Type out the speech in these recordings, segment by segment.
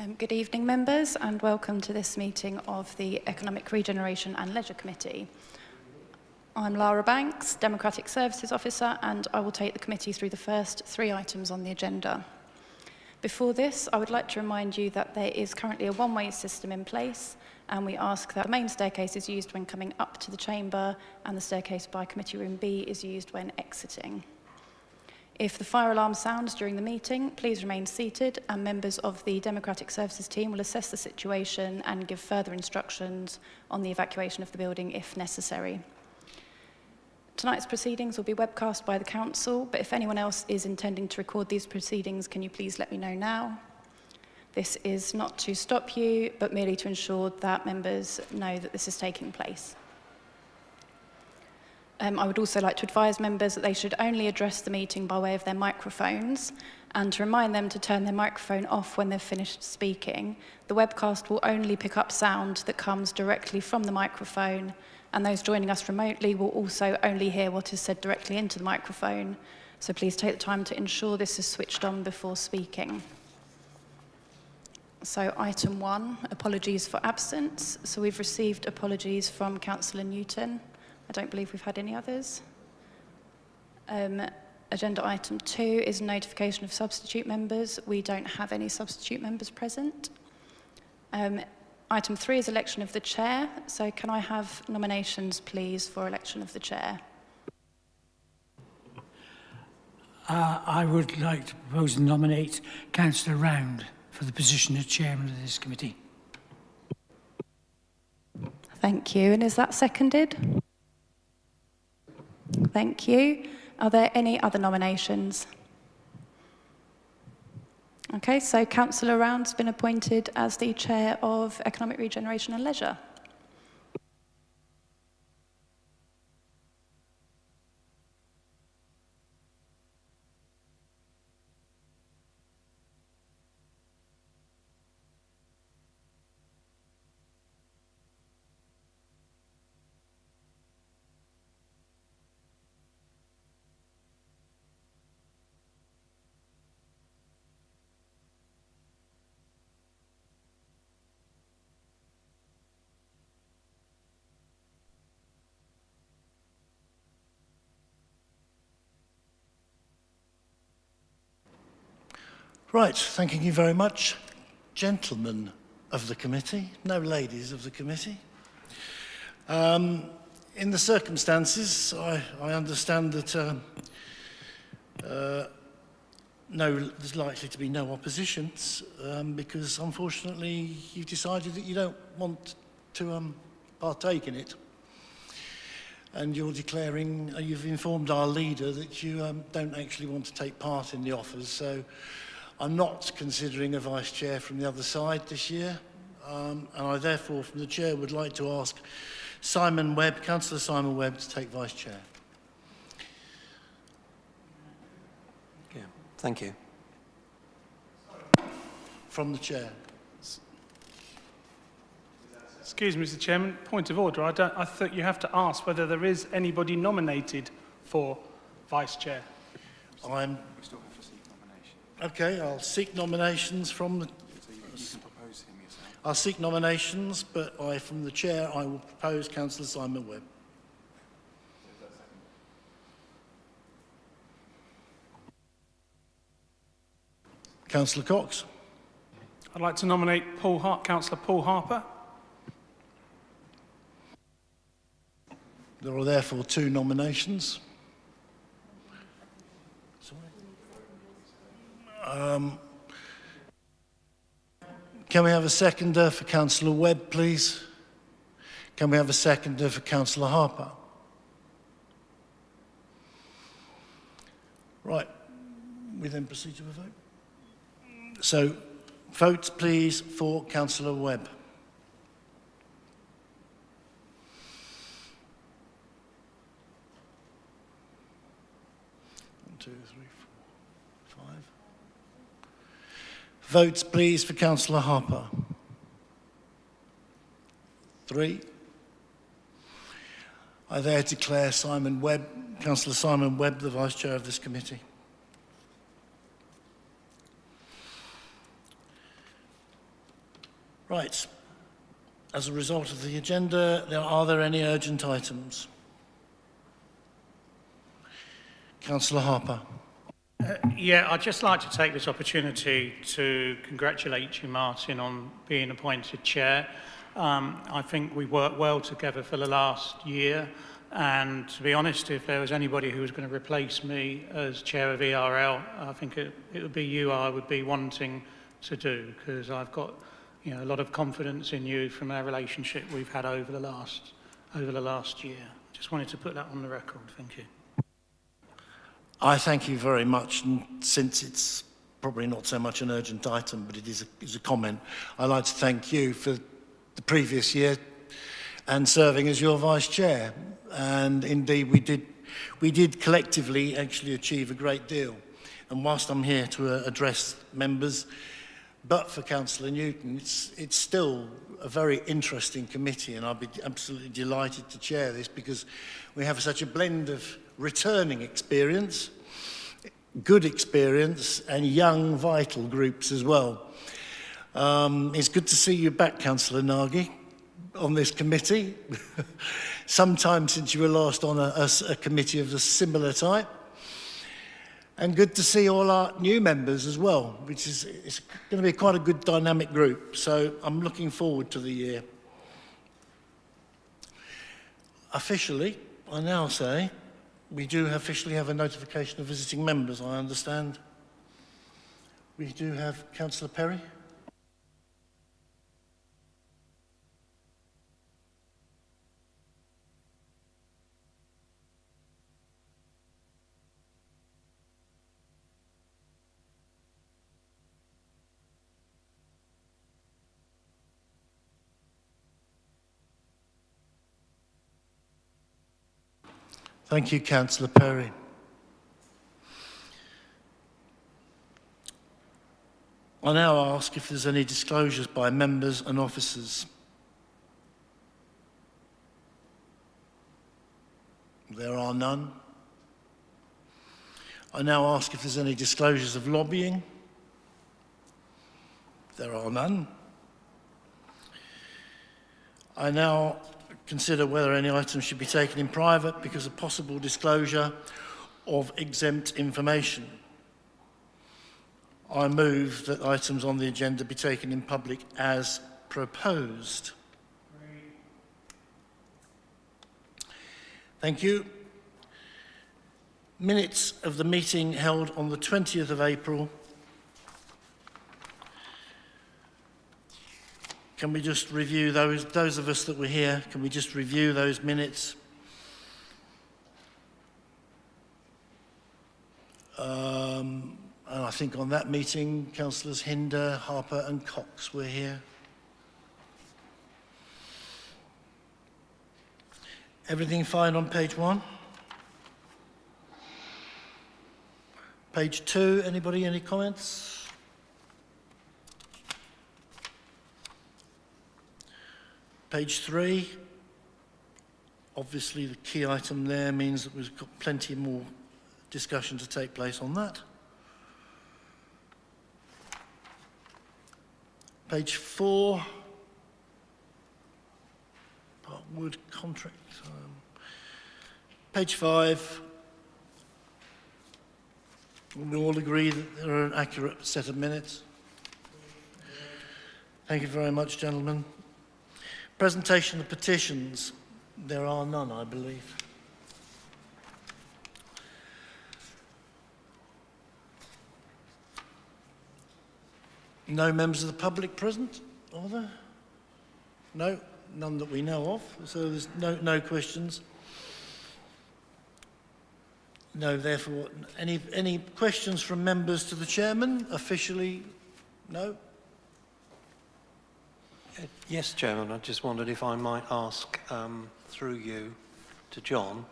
Good evening, members, and welcome to this meeting of the Economic Regeneration and Leisure Committee. I'm Lara Banks, Democratic Services Officer, and I will take the committee through the first 3 items on the agenda. Before this, I would like to remind you that there is currently a one-way system in place, and we ask that the main staircase is used when coming up to the chamber, and the staircase by Committee Room B is used when exiting. If the fire alarm sounds during the meeting, please remain seated, and members of the Democratic Services team will assess the situation and give further instructions on the evacuation of the building if necessary. Tonight's proceedings will be webcast by the Council, but if anyone else is intending to record these proceedings, can you please let me know now? This is not to stop you, but merely to ensure that members know that this is taking place. I would also like to advise members that they should only address the meeting by way of their microphones, and to remind them to turn their microphone off when they've finished speaking. The webcast will only pick up sound that comes directly from the microphone, and those joining us remotely will also only hear what is said directly into the microphone. So please take the time to ensure this is switched on before speaking. So item 1, apologies for absence. So we've received apologies from Councillor Newton. I don't believe we've had any others. Agenda item 2 is notification of substitute members. We don't have any substitute members present. Item 3 is election of the chair. So can I have nominations, please, for election of the chair? I would like to propose and nominate Councillor Round for the position of chairman of this committee. Thank you. And is that seconded? Thank you. Are there any other nominations? Okay, so Councillor Round's been appointed as the Chair of Economic Regeneration and Leisure. Right, thanking you very much. Gentlemen of the committee, no ladies of the committee. In the circumstances, I understand that there's likely to be no oppositions because unfortunately you've decided that you don't want to partake in it. And you're declaring, you've informed our leader that you don't actually want to take part in the offers. So I'm not considering a vice chair from the other side this year, and I therefore, from the chair, would like to ask Simon Webb, Councillor Simon Webb, to take vice chair. Yeah, thank you. From the chair. Excuse me, Mr. Chairman, point of order. I think you have to ask whether there is anybody nominated for vice chair. Okay, I'll seek nominations from the... So you can propose him yourself. I'll seek nominations, but from the chair, I will propose Councillor Simon Webb. Councillor Cox. I'd like to nominate Councillor Paul Harper. There are therefore 2 nominations. Can we have a seconder for Councillor Webb, please? Can we have a seconder for Councillor Harper? Right, we then proceed to a vote. So, votes please for Councillor Webb. Votes please for Councillor Harper. 3. I there declare Councillor Simon Webb, the Vice Chair of this committee. Right. As a result of the agenda, are there any urgent items? Councillor Harper. Yeah, I'd just like to take this opportunity to congratulate you, Martin, on being appointed chair. I think we worked well together for the last year, and to be honest, if there was anybody who was going to replace me as chair of ERL, I think it would be you I would be wanting to do, because I've got a lot of confidence in you from our relationship we've had over the last year. Just wanted to put that on the record. Thank you. I thank you very much, and since it's probably not so much an urgent item, but it is a comment, I'd like to thank you for the previous year and serving as your vice chair. And indeed, we did collectively actually achieve a great deal. And whilst I'm here to address members, but for Councillor Newton, it's still a very interesting committee, and I'll be absolutely delighted to chair this because we have such a blend of returning experience, good experience, and young, vital groups as well. It's good to see you back, Councillor Nagy, on this committee. Sometime since you were last on a committee of a similar type. And good to see all our new members as well, which is it's going to be quite a good dynamic group. So I'm looking forward to the year. Officially, I now say, we do officially have a notification of visiting members, I understand. We do have Councillor Perry. Thank you, Councillor Perry. I now ask if there's any disclosures by members and officers. There are none. I now ask if there's any disclosures of lobbying. There are none. I now consider whether any items should be taken in private because of possible disclosure of exempt information. I move that items on the agenda be taken in public as proposed. Thank you. Minutes of the meeting held on the 20th of April. Can we just review those of us that were here, can we just review those minutes? And I think on that meeting, Councillors Hinder, Harper and Cox were here. Everything fine on page 1? Page 2, anybody, any comments? Page 3, obviously the key item there means that we've got plenty more discussion to take place on that. Page 4, wood contract. Page 5, we all agree that there are an accurate set of minutes. Thank you very much, gentlemen. Presentation of petitions. There are none, I believe. No members of the public present, are there? No, none that we know of, so there's no questions. No, therefore, any questions from members to the chairman? Officially, no? Yes, Chairman, I just wondered if I might ask, through you to John,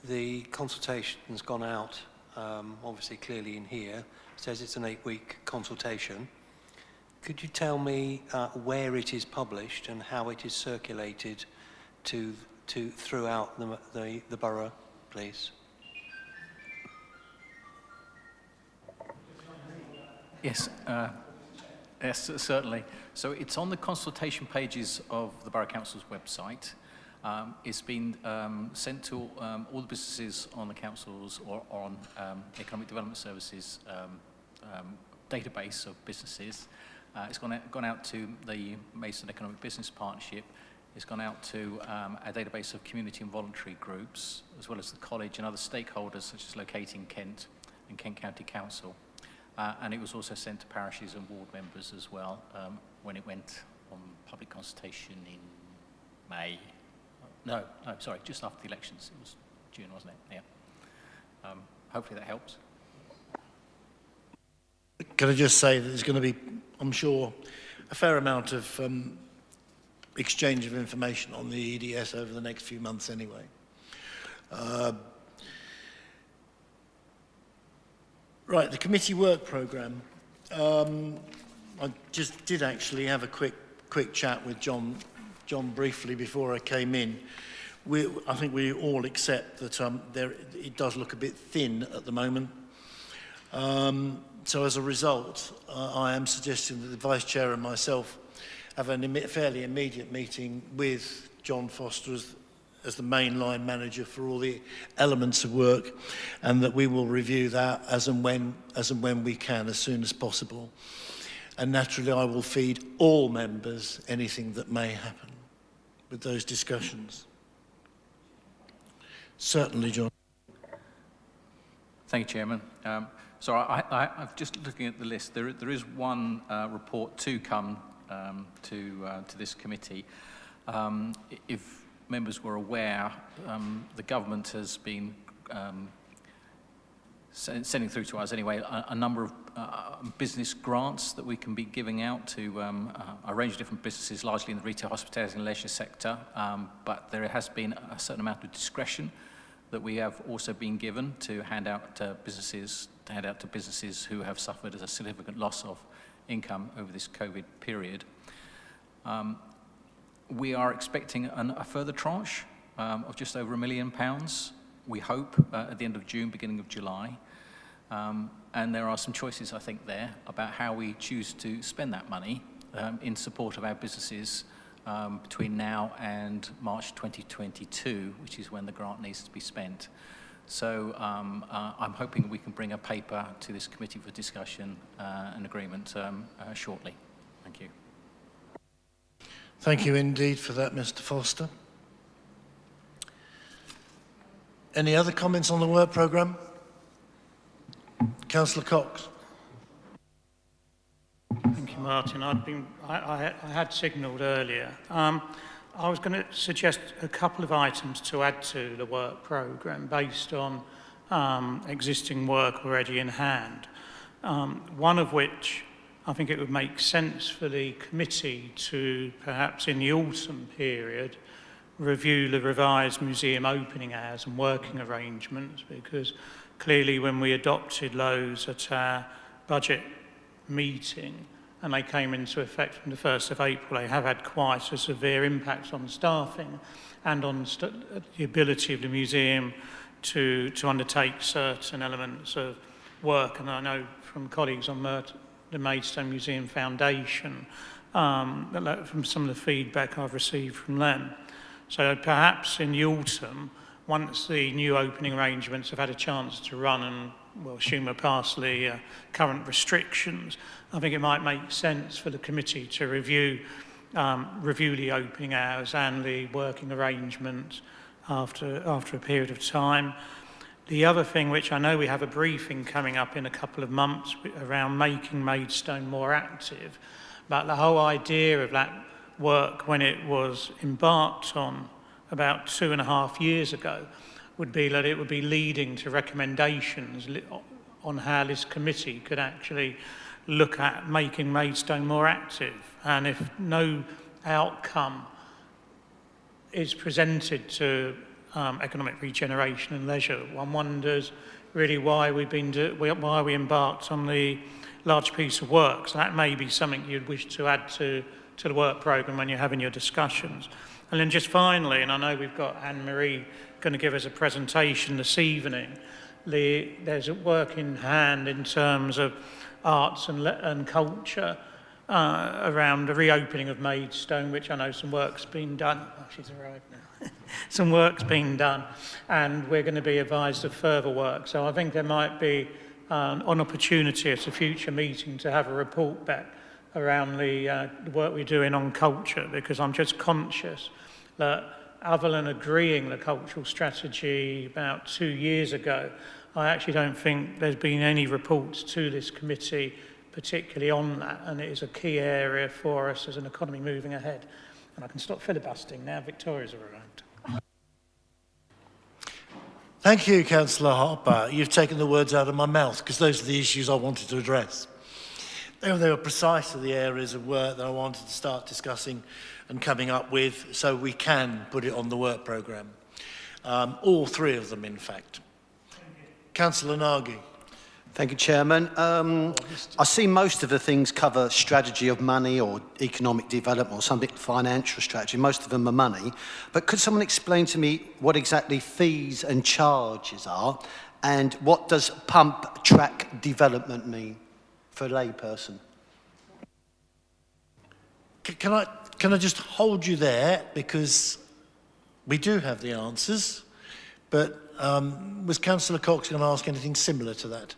the consultation's gone out, obviously clearly in here, it says it's an 8-week consultation. Could you tell me where it is published and how it is circulated throughout the borough, please? Yes, Yes, certainly. So it's on the consultation pages of the Borough Council's website. It's been sent to all the businesses on the council's or on Economic Development Services database of businesses. It's gone out to the Mason Economic Business Partnership. It's gone out to a database of community and voluntary groups, as well as the college and other stakeholders such as Locating Kent and Kent County Council. And it was also sent to parishes and ward members as well when it went on public consultation in May. No, sorry, just after the elections. It was June, wasn't it? Yeah. Hopefully that helps. Can I just say that there's going to be, I'm sure, a fair amount of exchange of information on the EDS over the next few months anyway. Right, the committee work programme. I just did actually have a quick chat with John briefly before I came in. I think we all accept that it does look a bit thin at the moment. So as a result, I am suggesting that the Vice Chair and myself have a fairly immediate meeting with John Foster as the main line manager for all the elements of work, and that we will review that as and when we can, as soon as possible. And naturally, I will feed all members anything that may happen with those discussions. Certainly, John. Thank you, Chairman. So I'm just looking at the list. There is one report to come to this committee. If members were aware, the government has been sending through to us anyway a number of business grants that we can be giving out to a range of different businesses, largely in the retail, hospitality and leisure sector, but there has been a certain amount of discretion that we have also been given to hand out to businesses who have suffered a significant loss of income over this COVID period. We are expecting a further tranche of just over £1 million, we hope, at the end of June, beginning of July. And there are some choices, I think, there about how we choose to spend that money in support of our businesses between now and March 2022, which is when the grant needs to be spent. So I'm hoping we can bring a paper to this committee for discussion and agreement shortly. Thank you. Thank you indeed for that, Mr. Foster. Any other comments on the work programme? Councillor Cox. Thank you, Martin. I had signalled earlier. I was going to suggest a couple of items to add to the work programme based on existing work already in hand. One of which I think it would make sense for the committee to, perhaps in the autumn period, review the revised museum opening hours and working arrangements, because clearly when we adopted those at our budget meeting and they came into effect from the 1st of April, they have had quite a severe impact on staffing and on the ability of the museum to undertake certain elements of work. And I know from colleagues on the Maidstone Museum Foundation, from some of the feedback I've received from them. So perhaps in the autumn, once the new opening arrangements have had a chance to run and, well, assume are past the current restrictions, I think it might make sense for the committee to review the opening hours and the working arrangements after a period of time. The other thing, which I know we have a briefing coming up in a couple of months around making Maidstone more active, but the whole idea of that work when it was embarked on about 2.5 years ago would be that it would be leading to recommendations on how this committee could actually look at making Maidstone more active. And if no outcome is presented to economic regeneration and leisure, one wonders really why we embarked on the large piece of work. So that may be something you'd wish to add to the work programme when you're having your discussions. And then just finally, and I know we've got Anne-Marie going to give us a presentation this evening, there's a work in hand in terms of arts and culture around the reopening of Maidstone, which I know some work's been done. Oh, she's arrived now. Some work's been done, and we're going to be advised of further work. So I think there might be an opportunity at a future meeting to have a report back around the work we're doing on culture, because I'm just conscious that other than agreeing the cultural strategy about 2 years ago, I actually don't think there's been any reports to this committee particularly on that, and it is a key area for us as an economy moving ahead. And I can stop filibustering now Victoria's around. Thank you, Councillor Harper. You've taken the words out of my mouth, because those are the issues I wanted to address. They were precisely the areas of work that I wanted to start discussing and coming up with, so we can put it on the work programme. All three of them, in fact. Councillor Nagy. Thank you, Chairman. I see most of the things cover strategy of money or economic development or something financial strategy. Most of them are money. But could someone explain to me what exactly fees and charges are, and what does pump track development mean for a layperson? Can I just hold you there, because we do have the answers, but was Councillor Cox going to ask anything similar to that?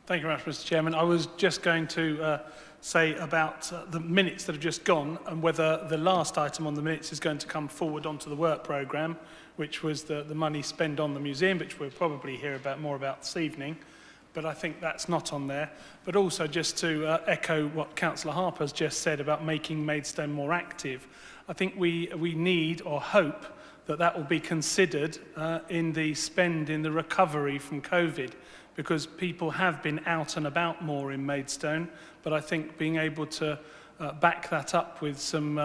Thank you very much, Mr. Chairman. I was just going to say about the minutes that have just gone, and whether the last item on the minutes is going to come forward onto the work programme, which was the money spent on the museum, which we'll probably hear more about this evening. But I think that's not on there. But also just to echo what Councillor Harper has just said about making Maidstone more active, I think we need or hope that will be considered in the spend in the recovery from COVID, because people have been out and about more in Maidstone, but I think being able to back that up with some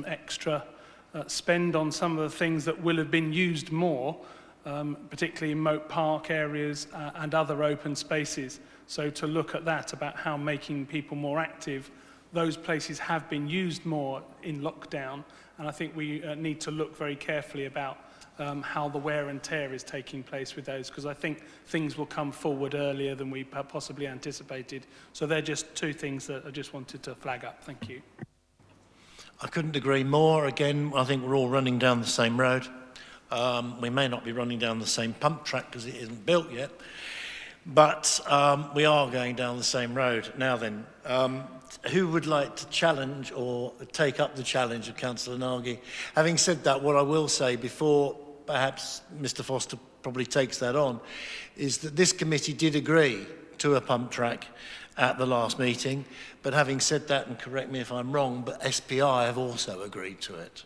extra spend on some of the things that will have been used more, particularly in Moat Park areas and other open spaces. So to look at that, about how making people more active, those places have been used more in lockdown, and I think we need to look very carefully about how the wear and tear is taking place with those, because I think things will come forward earlier than we possibly anticipated. So they're just two things that I just wanted to flag up. Thank you. I couldn't agree more. Again, I think we're all running down the same road. We may not be running down the same pump track because it isn't built yet, but we are going down the same road. Now then, who would like to challenge or take up the challenge of Councillor Nagy? Having said that, what I will say before perhaps Mr. Foster probably takes that on, is that this committee did agree to a pump track at the last meeting, but having said that, and correct me if I'm wrong, but SPI have also agreed to it.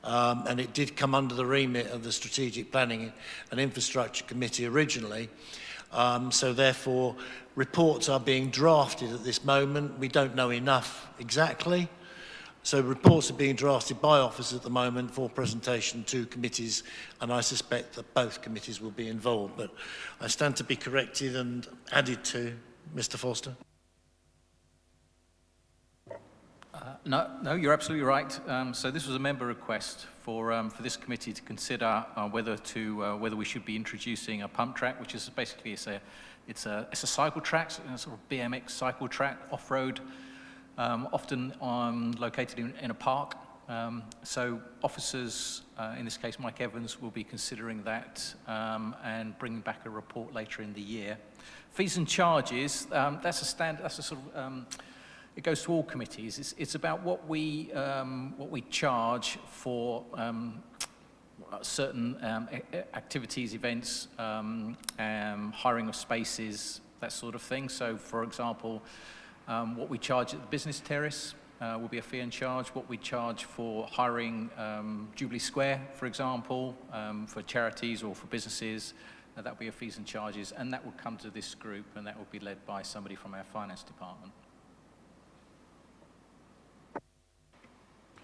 And it did come under the remit of the Strategic Planning and Infrastructure Committee originally. So therefore, reports are being drafted at this moment. We don't know enough exactly. So reports are being drafted by officers at the moment for presentation to committees, and I suspect that both committees will be involved. But I stand to be corrected and added to. Mr. Foster. No, you're absolutely right. So this was a member request for this committee to consider whether we should be introducing a pump track, which is basically it's a cycle track, a sort of BMX cycle track, off-road, often located in a park. So officers, in this case Mike Evans, will be considering that and bringing back a report later in the year. Fees and charges, that's a sort of it goes to all committees. It's about what we charge for certain activities, events, hiring of spaces, that sort of thing. So, for example, what we charge at the business terrace will be a fee and charge. What we charge for hiring Jubilee Square, for example, for charities or for businesses, that will be a fees and charges, and that will come to this group, and that will be led by somebody from our finance department.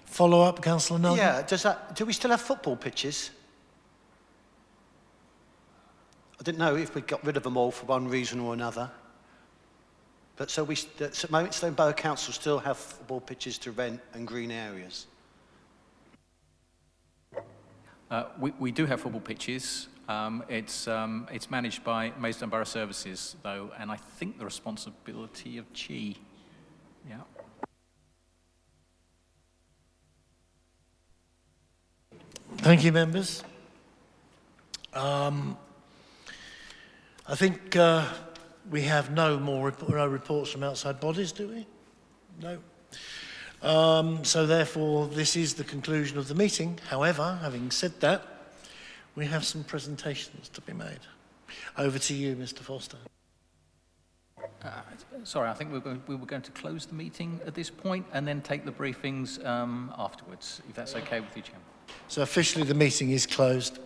Follow up, Councillor Nugent? Yeah, do we still have football pitches? I didn't know if we got rid of them all for one reason or another. But so Maidstone Borough Council still have football pitches to rent and green areas? We do have football pitches. It's managed by Maidstone Borough Services, though, and I think the responsibility of Chi. Yeah. Thank you, members. I think we have no more reports from outside bodies, do we? No. So therefore, this is the conclusion of the meeting. However, having said that, we have some presentations to be made. Over to you, Mr. Foster. Sorry, I think we were going to close the meeting at this point and then take the briefings afterwards, if that's okay with you, Chairman. So officially the meeting is closed.